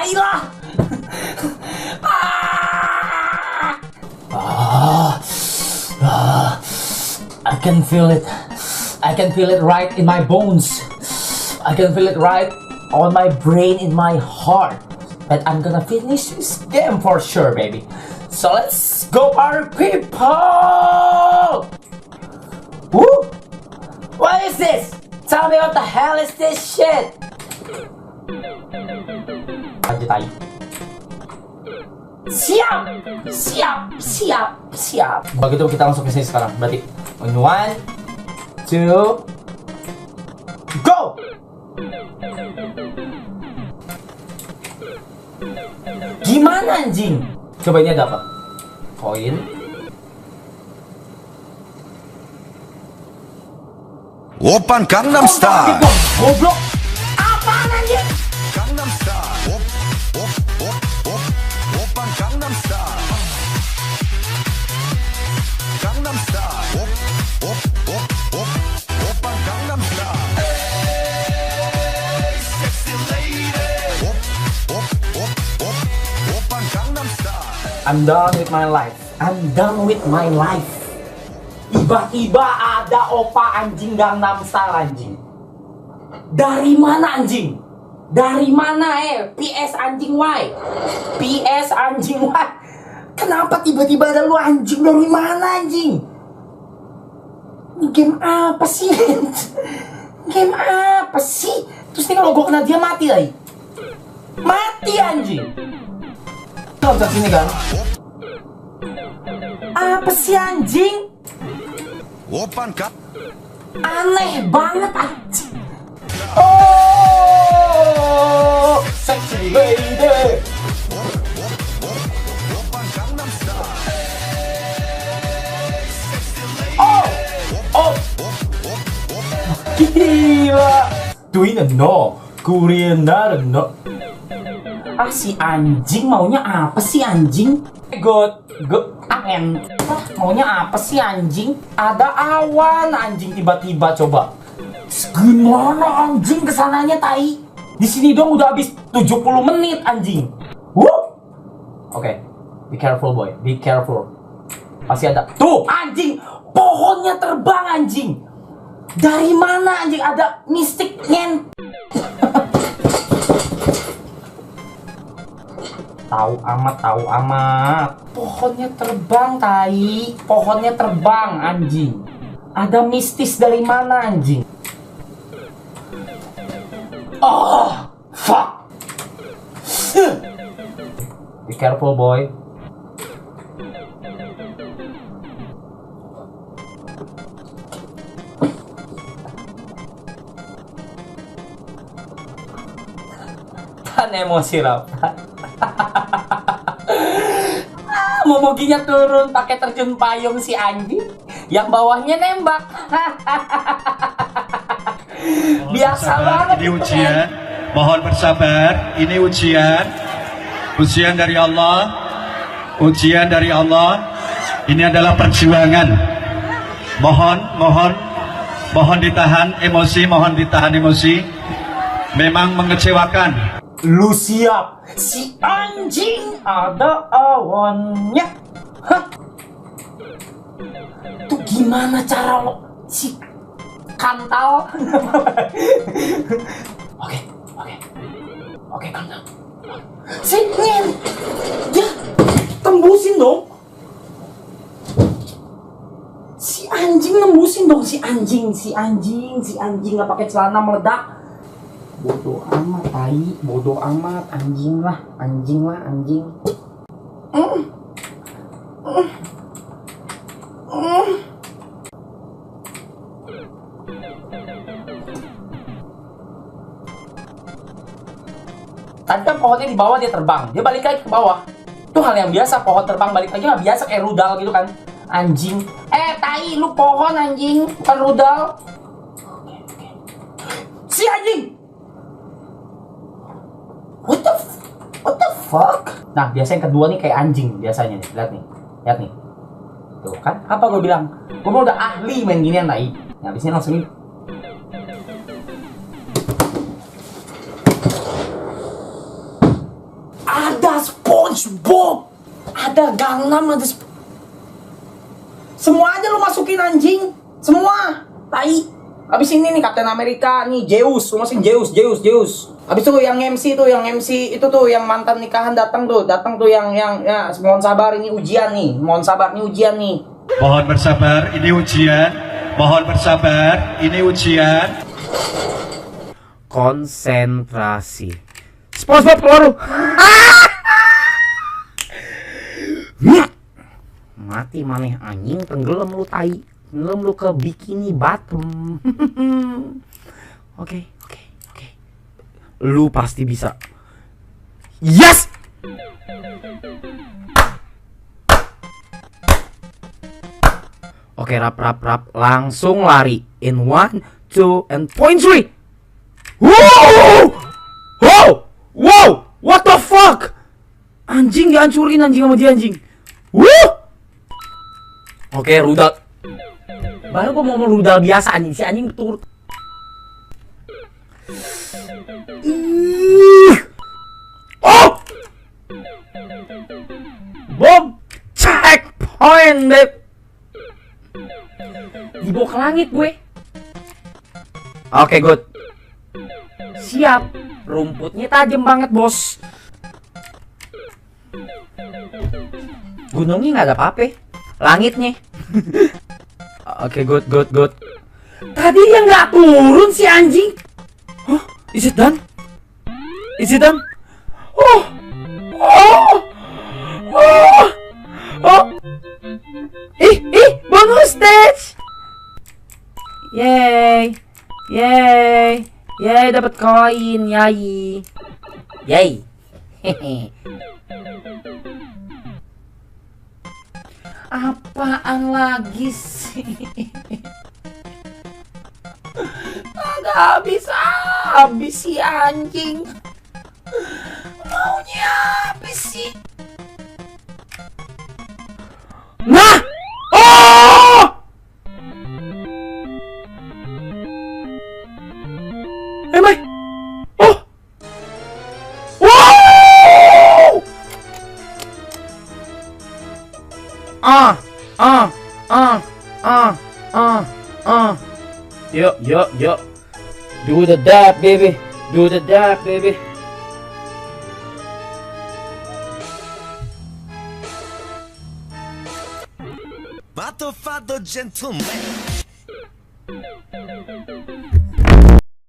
Tailah. I can feel it. I can feel it right in my bones. I can feel it right on my brain, in my heart, that I'm gonna finish this game for sure, baby. So let's go, party people! Woo! What is this? Tell me what the hell is this shit? Lanjut aja. Siap! Siap! Siap! Siap! Begitu kita langsung ke sini sekarang. Berarti 1, 2, go! Gimana anjing? Coba ini ada apa? Koin. Open Gangnam Style. Goblok. Apaan anjing? Gangnam Style. Open Gangnam Style. Gangnam Style. Open Gangnam Style. Hey, sexy lady. Open Gangnam Style. I'm done with my life. I'm done with my life. Tiba-tiba ada opa anjing Gangnam Style anjing. Dari mana anjing? Dari mana PS anjing Y? PS anjing Y. Kenapa tiba-tiba ada lu anjing? Dari mana anjing? Ini game apa sih? Game apa sih? Terus nih kalau gue kena dia mati lagi. Mati anjing. Loncat sini kan? Apa sih anjing? Open Gangnam. Aneh banget anjing. Oh, sexy lady. Oh, oh, gila. Doing no, Korean no. Ah, si anjing maunya apa sih anjing? Good, angin. Maunya apa sih anjing? Ada awan anjing tiba-tiba coba. Gimana anjing kesananya tai? Di sini dong udah habis 70 menit anjing. Oke. Be careful boy, be careful. Pasti ada. Tuh anjing, pohonnya terbang anjing. Dari mana anjing ada mistik ngen? Tahu amat. Pohonnya terbang tai. Pohonnya terbang anjing. Ada mistis dari mana anjing? Oh, fuck. Be careful, boy. Tan emosi rapat. Momoginya turun pakai terjun payung si anjing. Yang bawahnya nembak. Biasa banget. Ini ujian, mohon bersabar. Ini ujian dari Allah, ujian dari Allah. Ini adalah perjuangan. Mohon ditahan emosi, Memang mengecewakan. Lu siap? Si anjing ada awannya. Hah? Tuh gimana cara lo si kantal? Oke, kantal. Singin. Ya, tembusin dong. Si anjing nembusin dong, si anjing nggak pakai celana meledak. Bodoh amat, tai. Bodoh amat, anjing lah. Tadi kan pohonnya di bawah, dia terbang. Dia balik lagi ke bawah. Itu hal yang biasa, pohon terbang balik lagi mah biasa kayak rudal gitu kan. Anjing. Tai, lu pohon anjing, bukan rudal. Si anjing. What the fuck? Nah, biasa yang kedua nih kayak anjing biasanya nih. Lihat nih. Tuh kan, apa gue bilang? Gue udah ahli main ginian tai. Nah, abis ini langsung nih. ada Gangnam, ada semua aja lu masukin anjing. Semua. Tai. Abis ini nih Captain America nih, Zeus, lu masukin Zeus. Abis itu yang MC itu tuh yang mantan nikahan datang tuh yang ya mohon sabar ini ujian nih. Mohon bersabar, ini ujian. Mohon bersabar, ini ujian. Konsentrasi. SpongeBob keluar lu. Mati maneh anjing, tenggelam lu tai. Tenggelam lu ke bikini bottom. Oke. Lu pasti bisa. Yes! Oke, rap. Langsung lari. In 1, 2, and point 3. Wow! What the fuck? Anjing dihancurin anjing sama dia anjing. Oke, rudal. Baru gua mau rudal biasa anjing. Si anjing turut. Bom! Checkpoint, babe. Dibawa ke langit gue. Oke, good. Siap. Rumputnya tajam banget, bos. Gunungnya nggak ada apa-apa. Langitnya. Oke, good. Tadi yang nggak turun si anjing. Huh? Is it done? Oh. Bonus stage. Yay, dapat koin, yay. Apaan lagi sih? Agak habis si anjing. Maunya habis sih. Nah! Oh! Oh! Wow! Yo. Do the dab, baby. Mato fatto gentleman.